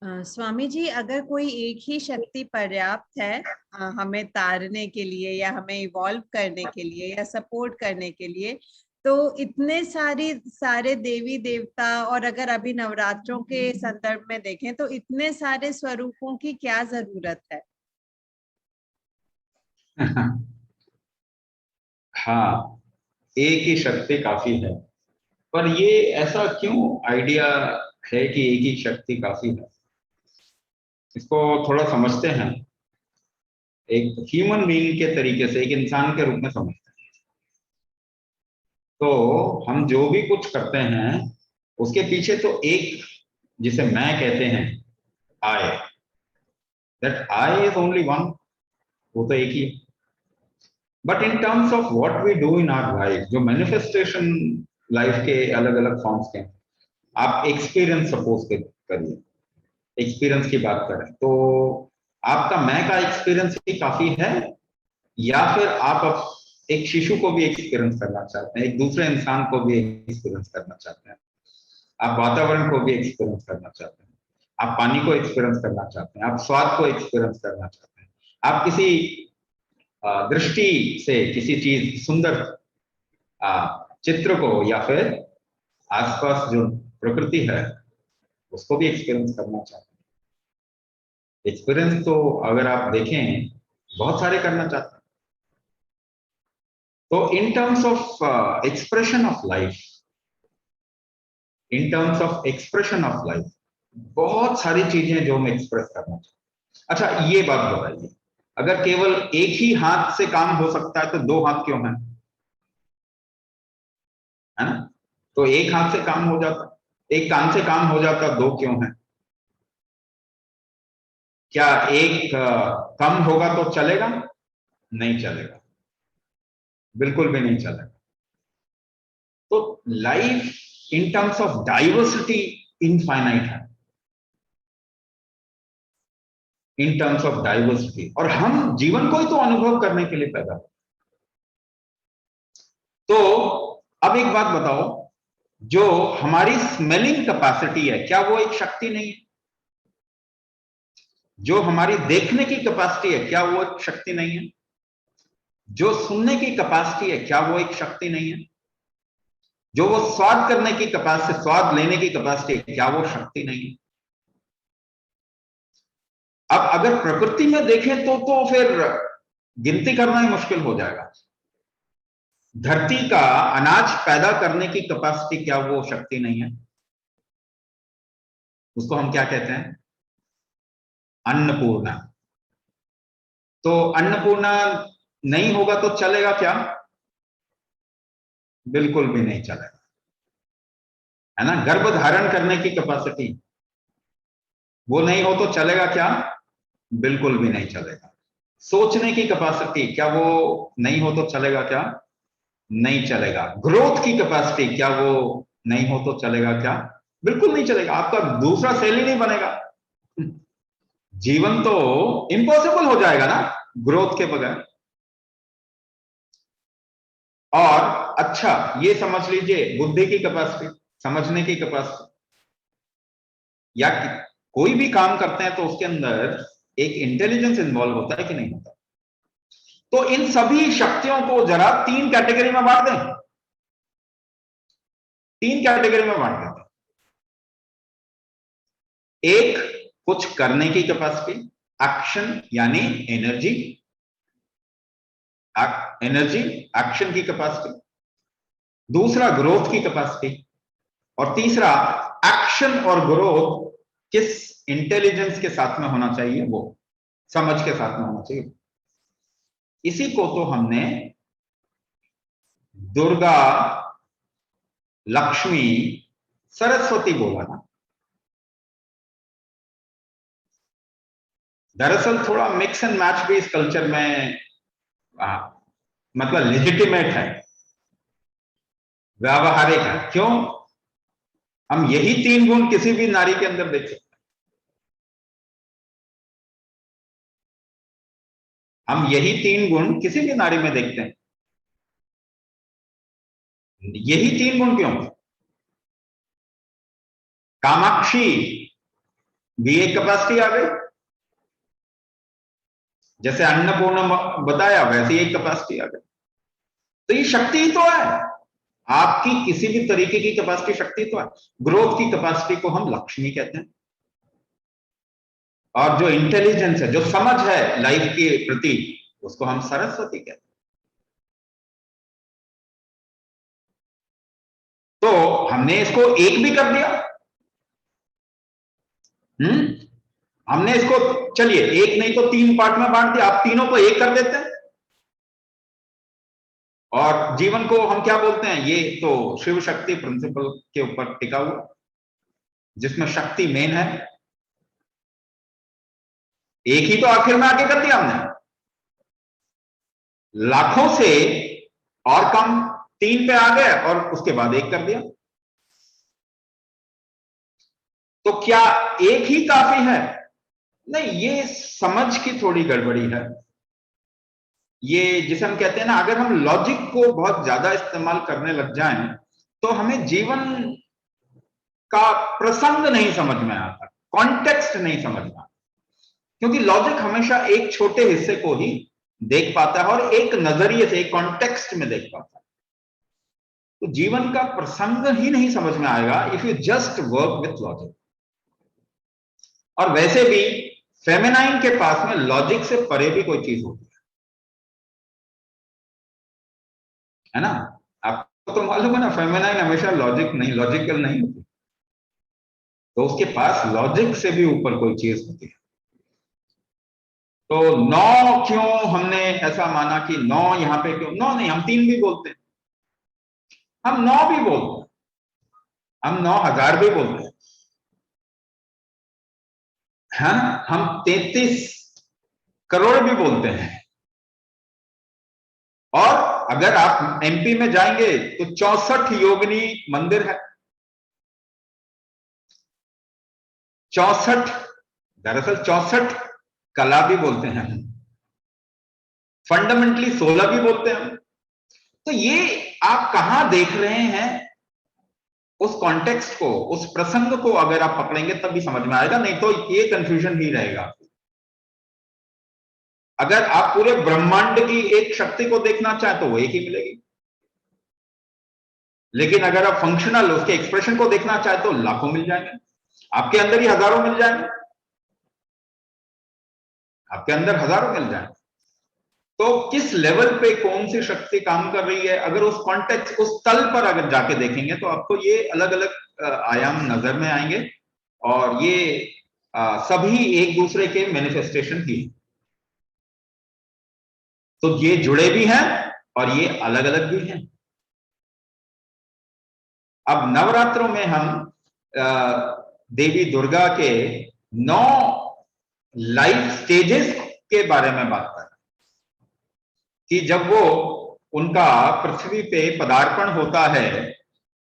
स्वामी जी, अगर कोई एक ही शक्ति पर्याप्त है हमें तारने के लिए या हमें इवॉल्व करने के लिए या सपोर्ट करने के लिए, तो इतने सारे देवी देवता और अगर अभी नवरात्रों के संदर्भ में देखें तो इतने सारे स्वरूपों की क्या जरूरत है? हाँ, एक ही शक्ति काफी है। पर ये ऐसा क्यों आइडिया है कि एक ही शक्ति काफी है? इसको थोड़ा समझते हैं, एक ह्यूमन बीइंग के तरीके से, एक इंसान के रूप में समझते हैं। तो हम जो भी कुछ करते हैं उसके पीछे तो एक, जिसे मैं कहते हैं, I, that I is only one, वो तो एक ही। But in terms of what we do in our life, जो मैनिफेस्टेशन लाइफ के अलग अलग फॉर्म्स के हैं, आप एक्सपीरियंस सपोज करिए, एक्सपीरियंस की बात करें तो आपका मैं का एक्सपीरियंस ही काफी है, या फिर आप अब एक शिशु को भी एक्सपीरियंस करना चाहते हैं, एक दूसरे इंसान को भी एक्सपीरियंस करना चाहते हैं, आप वातावरण को भी एक्सपीरियंस करना चाहते हैं, आप पानी को एक्सपीरियंस करना चाहते हैं, आप स्वाद को एक्सपीरियंस करना चाहते हैं, आप किसी दृष्टि से किसी चीज सुंदर चित्र को या फिर आसपास जो प्रकृति है उसको भी एक्सपीरियंस करना चाहते हैं। एक्सपीरियंस तो अगर आप देखें बहुत सारे करना चाहते हैं। तो इन terms of expression of life, in terms of expression of life, बहुत सारी चीजें जो हम एक्सप्रेस करना चाहते हैं। अच्छा, ये बात बताइए, अगर केवल एक ही हाथ से काम हो सकता है तो दो हाथ क्यों है ना? तो एक हाथ से काम हो जाता, एक कान से काम हो जाता, दो क्यों है? क्या एक कम होगा तो चलेगा? नहीं चलेगा, बिल्कुल भी नहीं चलेगा। तो life in terms of diversity infinite है, इन टर्म्स ऑफ डाइवर्सिटी, और हम जीवन को ही तो अनुभव करने के लिए पैदा हुए। तो अब एक बात बताओ, जो हमारी स्मेलिंग कैपेसिटी है, क्या वो एक शक्ति नहीं है? जो हमारी देखने की कैपेसिटी है, क्या वो एक शक्ति नहीं है? जो सुनने की कैपेसिटी है, क्या वो एक शक्ति नहीं है? जो वो स्वाद करने की कैपेसिटी, स्वाद लेने की कैपेसिटी है, क्या वो शक्ति नहीं है? अब अगर प्रकृति में देखें तो फिर गिनती करना ही मुश्किल हो जाएगा। धरती का अनाज पैदा करने की कैपेसिटी, क्या वो शक्ति नहीं है? उसको हम क्या कहते हैं? अन्नपूर्णा। तो अन्नपूर्णा नहीं होगा तो चलेगा क्या? बिल्कुल भी नहीं चलेगा, है ना? गर्भ धारण करने की कैपेसिटी, वो नहीं हो तो चलेगा क्या? बिल्कुल भी नहीं चलेगा। सोचने की कैपेसिटी, क्या वो नहीं हो तो चलेगा क्या? नहीं चलेगा। ग्रोथ की कैपेसिटी, क्या वो नहीं हो तो चलेगा क्या? बिल्कुल नहीं चलेगा। आपका दूसरा सेल ही नहीं बनेगा, जीवन तो इम्पॉसिबल हो जाएगा ना ग्रोथ के बगैर। और अच्छा, ये समझ लीजिए, बुद्धि की कैपेसिटी, समझने की कैपेसिटी, या कोई भी काम करते हैं तो उसके अंदर एक इंटेलिजेंस इन्वॉल्व होता है कि नहीं होता? तो इन सभी शक्तियों को जरा तीन कैटेगरी में बांट दें, तीन कैटेगरी में बांट देते हैं। एक, कुछ करने की कैपेसिटी, एक्शन यानी एनर्जी, एनर्जी, एक्शन की कैपेसिटी। दूसरा, ग्रोथ की कैपेसिटी। और तीसरा, एक्शन और ग्रोथ किस इंटेलिजेंस के साथ में होना चाहिए? वो समझ के साथ में होना चाहिए। इसी को तो हमने दुर्गा, लक्ष्मी, सरस्वती बोला ना। दरअसल थोड़ा मिक्स एंड मैच भी इस कल्चर में आ, मतलब लेजिटिमेट है, व्यावहारिक है। क्यों? हम यही तीन गुण किसी भी नारी के अंदर देख सकते हैं, हम यही तीन गुण किसी भी नारी में देखते हैं। यही तीन गुण क्यों? कामाक्षी भी एक कैपेसिटी आ गई। जैसे अन्नपूर्णा बताया वैसे ही एक कैपेसिटी आ गई। तो ये शक्ति ही तो है, आपकी किसी भी तरीके की कैपेसिटी शक्ति तो है। ग्रोथ की कैपेसिटी को हम लक्ष्मी कहते हैं, और जो इंटेलिजेंस है, जो समझ है लाइफ के प्रति, उसको हम सरस्वती कहते हैं। तो हमने इसको एक भी कर दिया। हमने इसको, चलिए एक नहीं तो 3 पार्ट में बांट दिया, आप तीनों को एक कर देते हैं, और जीवन को हम क्या बोलते हैं, ये तो शिव शक्ति प्रिंसिपल के ऊपर टिका हुआ, जिसमें शक्ति मेन है। एक ही तो आखिर में आके कर दिया हमने, लाखों से और कम 3 पे आ गए और उसके बाद एक कर दिया। तो क्या एक ही काफी है? नहीं, ये समझ की थोड़ी गड़बड़ी है। ये जिसे हम कहते हैं ना, अगर हम लॉजिक को बहुत ज्यादा इस्तेमाल करने लग जाएं तो हमें जीवन का प्रसंग नहीं समझ में आता, कॉन्टेक्स्ट नहीं समझ में आता, क्योंकि लॉजिक हमेशा एक छोटे हिस्से को ही देख पाता है और एक नजरिए से, एक कॉन्टेक्स्ट में देख पाता है। तो जीवन का प्रसंग ही नहीं समझ में आएगा if you just work with logic. और वैसे भी फेमिनाइन के पास में लॉजिक से परे भी कोई चीज होती है ना। आपको तो मालूम है ना, फेमिनाइन हमेशा लॉजिकल नहीं होती, तो उसके पास लॉजिक से भी ऊपर कोई चीज होती है। तो 9 क्यों हमने ऐसा माना कि 9 यहां पे क्यों? 9 नहीं, हम 3 भी बोलते हैं, हम 9 भी बोलते हैं, हम 9,000 भी बोलते हैं, हाँ, हम 33 करोड़ भी बोलते हैं। और अगर आप एमपी में जाएंगे तो 64 योगिनी मंदिर है। 64, दरअसल 64 कला भी बोलते हैं, फंडामेंटली 16 भी बोलते हैं। तो ये आप कहां देख रहे हैं, उस कॉन्टेक्स्ट को, उस प्रसंग को अगर आप पकड़ेंगे तभी समझ में आएगा, नहीं तो ये कंफ्यूजन ही रहेगा। अगर आप पूरे ब्रह्मांड की एक शक्ति को देखना चाहें तो वो एक ही मिलेगी, लेकिन अगर आप फंक्शनल उसके एक्सप्रेशन को देखना चाहें तो लाखों मिल जाएंगे, आपके अंदर ही हजारों मिल जाएंगे, आपके अंदर हजारों मिल जाएंगे। तो किस लेवल पे कौन सी शक्ति काम कर रही है, अगर उस कॉन्टेक्स्ट, उस तल पर अगर जाके देखेंगे तो आपको ये अलग अलग आयाम नजर में आएंगे, और ये सभी एक दूसरे के मैनिफेस्टेशन ही। तो ये जुड़े भी हैं और ये अलग अलग भी हैं। अब नवरात्रों में हम देवी दुर्गा के 9 लाइफ स्टेजेस के बारे में बात कर रहे हैं कि जब वो उनका पृथ्वी पे पदार्पण होता है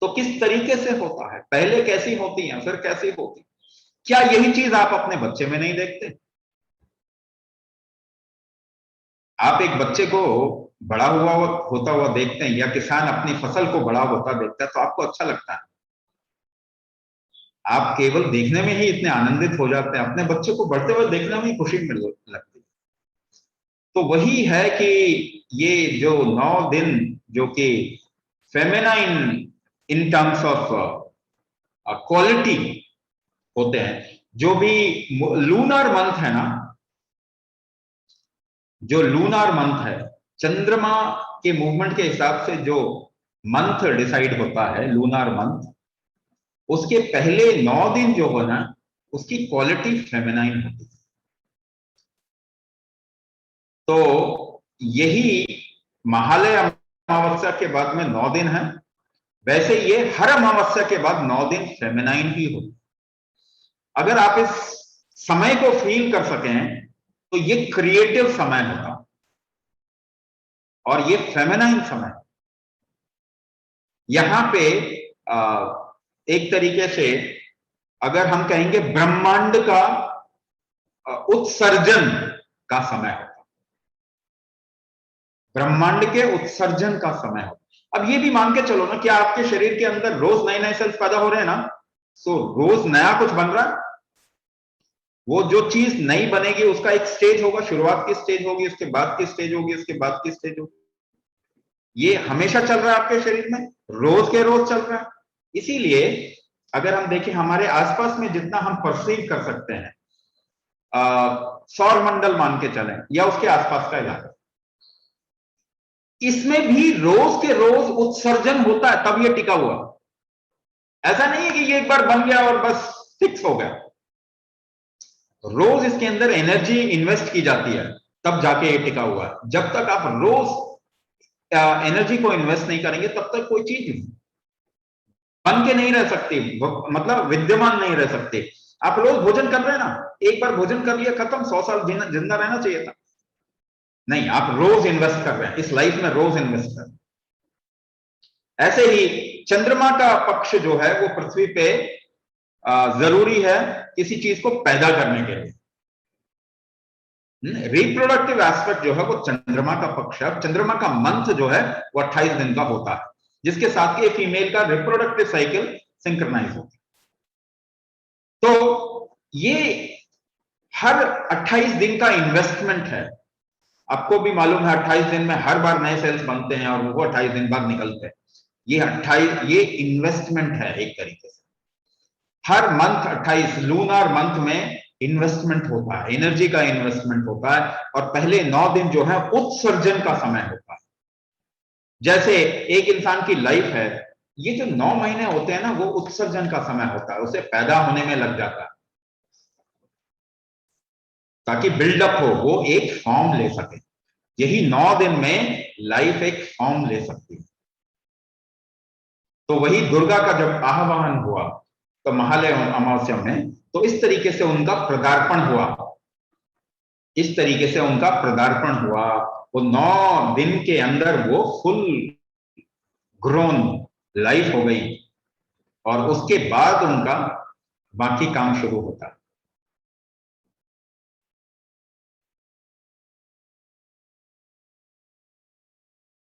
तो किस तरीके से होता है, पहले कैसी होती है, फिर कैसी होती है। क्या यही चीज आप अपने बच्चे में नहीं देखते? आप एक बच्चे को बड़ा होता हुआ देखते हैं, या किसान अपनी फसल को बड़ा होता देखता है, तो आपको अच्छा लगता है, आप केवल देखने में ही इतने आनंदित हो जाते हैं, अपने बच्चे को बढ़ते हुए देखने में ही खुशी मिल लगती है। तो वही है कि ये जो 9 दिन जो कि feminine in terms of quality होते हैं, जो भी लूनर मंथ है ना, जो लूनर मंथ है, चंद्रमा के मूवमेंट के हिसाब से जो मंथ डिसाइड होता है, लूनर मंथ, उसके पहले 9 दिन जो हो ना, उसकी क्वालिटी फेमिनाइन होती है। तो यही महालय अमावस्या के बाद में 9 दिन है, वैसे ये हर अमावस्या के बाद 9 दिन फेमिनाइन ही होती। अगर आप इस समय को फील कर सकें तो ये क्रिएटिव समय होगा और ये फेमिनाइन समय। यहां पे एक तरीके से अगर हम कहेंगे ब्रह्मांड का उत्सर्जन का समय होता, ब्रह्मांड के उत्सर्जन का समय होता। अब ये भी मान के चलो ना कि आपके शरीर के अंदर रोज नए नए सेल्स पैदा हो रहे हैं ना, तो रोज नया कुछ बन रहा है, वो जो चीज नई बनेगी उसका एक स्टेज होगा, शुरुआत की स्टेज होगी, उसके बाद की स्टेज होगी, उसके बाद की स्टेज होगी। ये हमेशा चल रहा है आपके शरीर में, रोज के रोज चल रहा है। इसीलिए अगर हम देखें हमारे आसपास में जितना हम परसीव कर सकते हैं, सौर मंडल मान के चलें या उसके आसपास का इलाका, इसमें भी रोज के रोज उत्सर्जन होता है, तब ये टिका हुआ। ऐसा नहीं है कि ये एक बार बन गया और बस फिक्स हो गया। रोज इसके अंदर एनर्जी इन्वेस्ट की जाती है, तब जाके ये टिका हुआ है। जब तक आप रोज एनर्जी को इन्वेस्ट नहीं करेंगे तब तक कोई चीज बन के नहीं रह सकती, मतलब विद्यमान नहीं रह सकती। आप रोज भोजन कर रहे हैं ना, एक बार भोजन कर लिया खत्म, 100 साल जिंदा रहना चाहिए था। नहीं, आप रोज इन्वेस्ट कर रहे हैं, इस लाइफ में रोज इन्वेस्ट कर रहे हैं। ऐसे ही चंद्रमा का पक्ष जो है वो पृथ्वी पे जरूरी है किसी चीज को पैदा करने के लिए। रिप्रोडक्टिव एस्पेक्ट जो है वो चंद्रमा का पक्ष है। चंद्रमा का मंथ जो है वो 28 दिन का होता है, जिसके साथ के फीमेल का रिप्रोडक्टिव साइकिल सिंक्रनाइज होता है। तो ये हर 28 दिन का इन्वेस्टमेंट है। आपको भी मालूम है 28 दिन में हर बार नए सेल्स बनते हैं और वो 28 दिन बाद निकलते हैं। ये इन्वेस्टमेंट है एक तरीके से। हर मंथ 28 लूनर मंथ में इन्वेस्टमेंट होता है, एनर्जी का इन्वेस्टमेंट होता है, और पहले 9 दिन जो है उत्सर्जन का समय होता है। जैसे एक इंसान की लाइफ है, ये जो 9 महीने होते हैं ना, वो उत्सर्जन का समय होता है, उसे पैदा होने में लग जाता है ताकि बिल्डअप हो, वो एक फॉर्म ले सके। यही 9 दिन में लाइफ एक फॉर्म ले सकती है। तो वही दुर्गा का जब आह्वान हुआ तो महालय अमावस्या में, तो इस तरीके से उनका प्रदार्पण हुआ, इस तरीके से उनका प्रदार्पण हुआ। वो 9 दिन के अंदर वो फुल ग्रोन लाइफ हो गई, और उसके बाद उनका बाकी काम शुरू होता है।